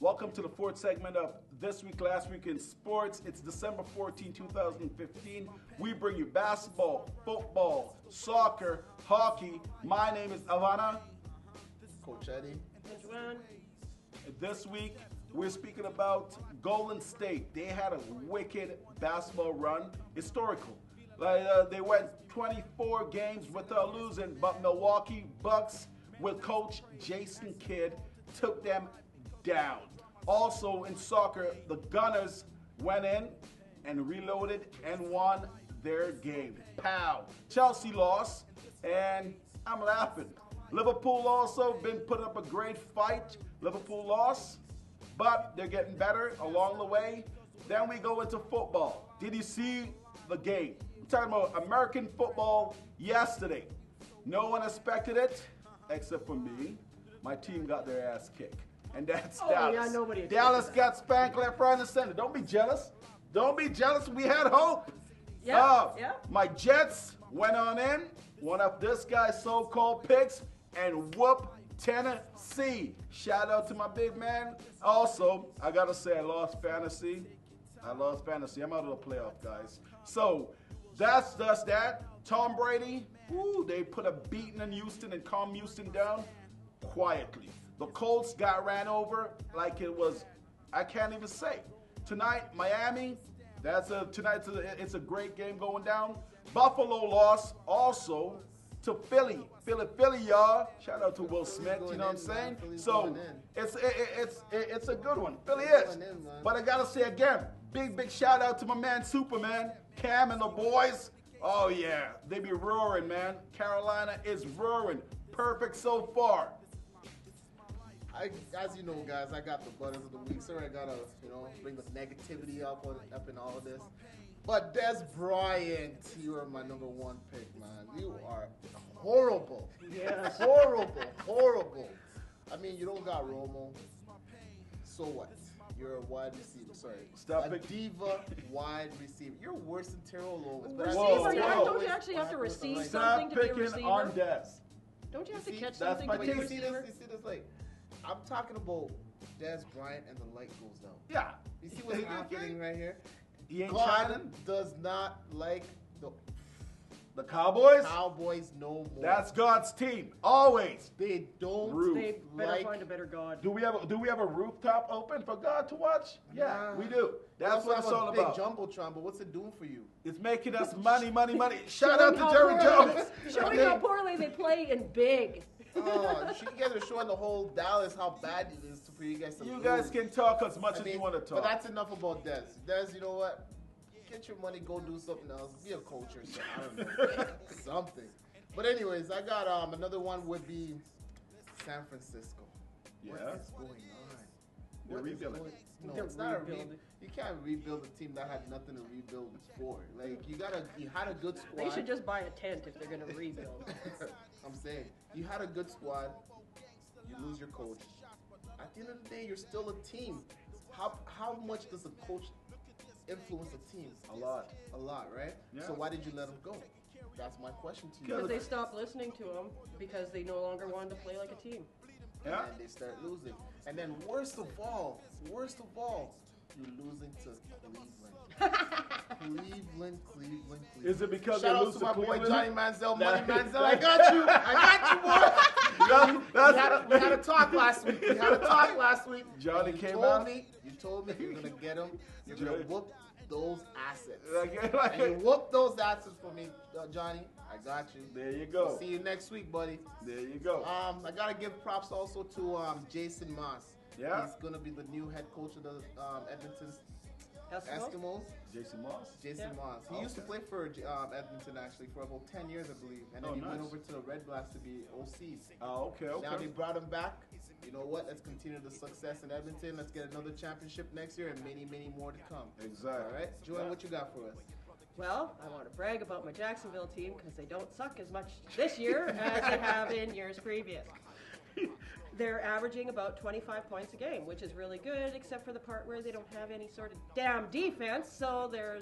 Welcome to the fourth segment of This Week, Last Week in Sports. It's December 14, 2015. We bring you basketball, football, soccer, hockey. My name is Alana. Coach Eddie. This week, we're speaking about Golden State. They had a wicked basketball run, historical. They went 24 games without losing, but Milwaukee Bucks with coach Jason Kidd took them down. Also in soccer, the Gunners went in and reloaded and won their game. Pow! Chelsea lost, and I'm laughing. Liverpool also been putting up a great fight. Liverpool lost, but they're getting better along the way. Then we go into football. Did you see the game? I'm talking about American football yesterday. No one expected it, except for me. My team got their ass kicked. And that's Dallas. Yeah, nobody Dallas got spanked left, right, and center. Don't be jealous. Don't be jealous. We had hope. Yeah. My Jets went on in, one of this guy's so-called picks, and whoop Tennessee. Shout out to my big man. Also, I gotta say I lost fantasy. I'm out of the playoff, guys. So that's just that. Tom Brady, they put a beating in Houston and calm Houston down quietly. The Colts got ran over like it was, I can't even say. Tonight, Miami, it's a great game going down. Buffalo lost also to Philly, y'all. Shout out to Will Smith, you know what I'm saying? So it's a good one. Philly is. But I gotta say again, big shout out to my man Superman, Cam and the boys. Oh yeah, they be roaring, man. Carolina is roaring. Perfect so far. As you know, guys, I got the buttons of the week. Sorry, I gotta, bring the negativity up in all of this. But Des Bryant, you are my number one pick, man. You are horrible. Yes. Horrible. I mean, you don't got Romo. So what? You're a wide receiver. Sorry. A diva wide receiver. You're worse than Terrell Owens. Don't you actually have to receive something to be a receiver? Stop picking on Des. Don't you have to catch something to be a receiver? You see this, I'm talking about Des Bryant and the light goes down. Yeah. You see what's happening right here? He ain't God shining. does not like The Cowboys? Cowboys no more. That's God's team. Always. They don't. They better find a better God. Do we have a rooftop open for God to watch? Yeah, we do. That's what it's all about. Big jumbotron, but what's it doing for you? It's making us money. Shout out to Jerry Jones. Showing how poorly they play in big. Oh, you guys are showing the whole Dallas how bad it is for you guys to You guys can talk as much as you want to talk. But that's enough about Des. Des, you know what? Get your money, go do something else. Be a coach or something. I don't know. Something. But anyways, I got another one would be San Francisco. Yeah. What is going on? They're rebuilding. No, it's not a rebuild. You can't rebuild a team that had nothing to rebuild for. Like you had a good squad. They should just buy a tent if they're gonna rebuild. I'm saying you had a good squad. You lose your coach. At the end of the day, you're still a team. How much does a coach influence a team? A lot, right? Yeah. So why did you let him go? That's my question to you. Because they stopped listening to him because they no longer wanted to play like a team. Yeah. And they start losing. And then worst of all, you're losing to Cleveland. Cleveland. Is it because Shout they out lose to to my boy Cleveland? Johnny Manziel, Money Manziel. I got you, boy. We had a talk last week. Johnny You came told out. You told me you're gonna get him. You're gonna whoop those assets. Like- And you whoop those assets for me, Johnny. I got you. There you go. See you next week, buddy. There you go. I gotta give props also to Jason Moss. Yeah. He's gonna be the new head coach of the Edmonton Eskimos. Jason Moss. Moss. He used to play for Edmonton actually for about 10 years, I believe, and then he went over to the Red Blacks to be OCs. Oh, okay. Now they brought him back. You know what? Let's continue the success in Edmonton. Let's get another championship next year and many more to come. Exactly. All right, Joanne, what you got for us? Well, I want to brag about my Jacksonville team because they don't suck as much this year as they have in years previous. they're averaging about 25 points a game, which is really good, except for the part where they don't have any sort of damn defense, so they're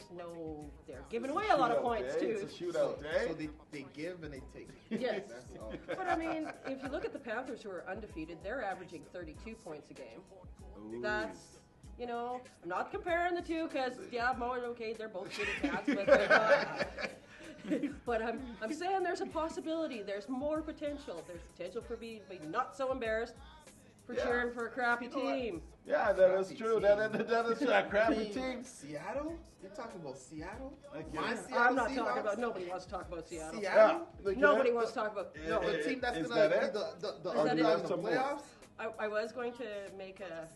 giving away a lot of points too. It's a shootout, eh? So they give and they take. Yes. That's all. But I mean, if you look at the Panthers, who are undefeated, they're averaging 32 points a game. Ooh. That's, I'm not comparing the two because, okay, they're both shitty cats, but they're not. But I'm saying there's a possibility. There's more potential. There's potential for me to be not so embarrassed for cheering for a crappy team. Yeah, that is true. That is a crappy team. Seattle? You're talking about Seattle? My I'm not talking about. Nobody wants to talk about Seattle. Seattle? Nobody wants to talk about. No, the team that's Is gonna that be it? the Is that underdog it? in the playoffs. I was going to make a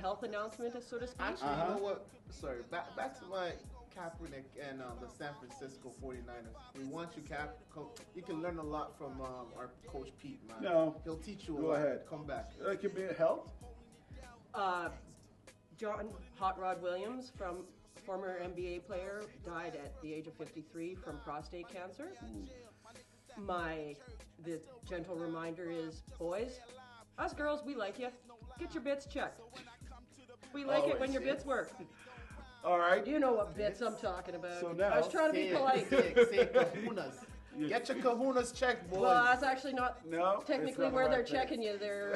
health announcement, so to speak. Actually, you know what? Sorry, back to my Kaepernick and the San Francisco 49ers. We want you, Cap. You can learn a lot from our coach Pete, man. No. He'll teach you a Go lot. ahead. Come back. It can be helped. John Hot Rod Williams, former NBA player, died at the age of 53 from prostate cancer. The gentle reminder is, boys, us girls, we like you. Get your bits checked. We like it when your bits work. All right. You know what bits I'm talking about. So now, I was trying to be polite. Say kahunas. Get your kahunas checked, boys. Well, that's actually not technically where they're checking you. They're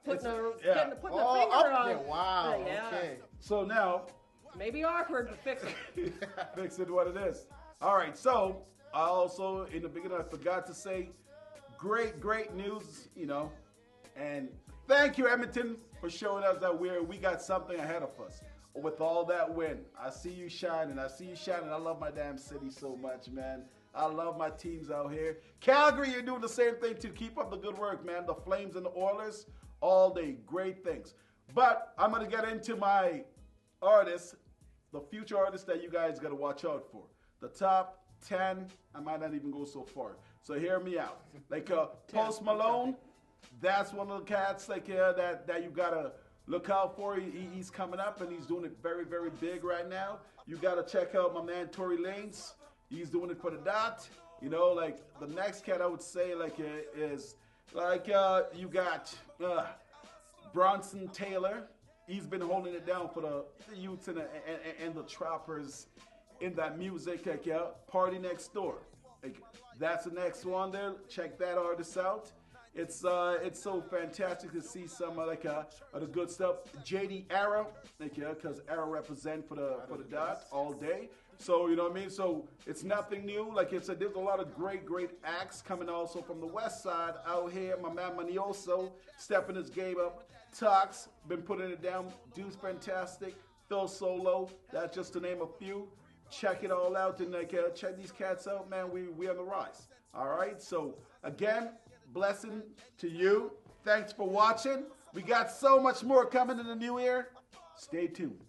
putting a finger on. There. Wow. Yeah. Okay. So now, maybe awkward, but fix it. fix it what it is. All right. So I also, in the beginning, I forgot to say, great news, and thank you, Edmonton, for showing us that we got something ahead of us. With all that win, I see you shining. I love my damn city so much, man. I love my teams out here. Calgary, you're doing the same thing to keep up the good work, man. The Flames and the Oilers, all day, great things. But I'm going to get into my artists, the future artists that you guys got to watch out for. The top 10, I might not even go so far. So hear me out. Like Post Malone, that's one of the cats that you got to look out for. He's coming up and he's doing it very, very big right now. You got to check out my man Tory Lanez. He's doing it for the dot. Like the next cat I would say is you got Bronson Taylor. He's been holding it down for the youths and the trappers in that music. Party Next Door. That's the next one there. Check that artist out. It's so fantastic to see some of the good stuff. JD Arrow, because Arrow represent for the dot all day. So you know what I mean. So it's nothing new. There's a lot of great acts coming also from the west side out here. My man Manioso stepping his game up. Tox been putting it down. Dude's fantastic. Phil Solo. That's just to name a few. Check it all out and check these cats out, man. We on the rise. All right. So again, blessing to you. Thanks for watching. We got so much more coming in the new year. Stay tuned.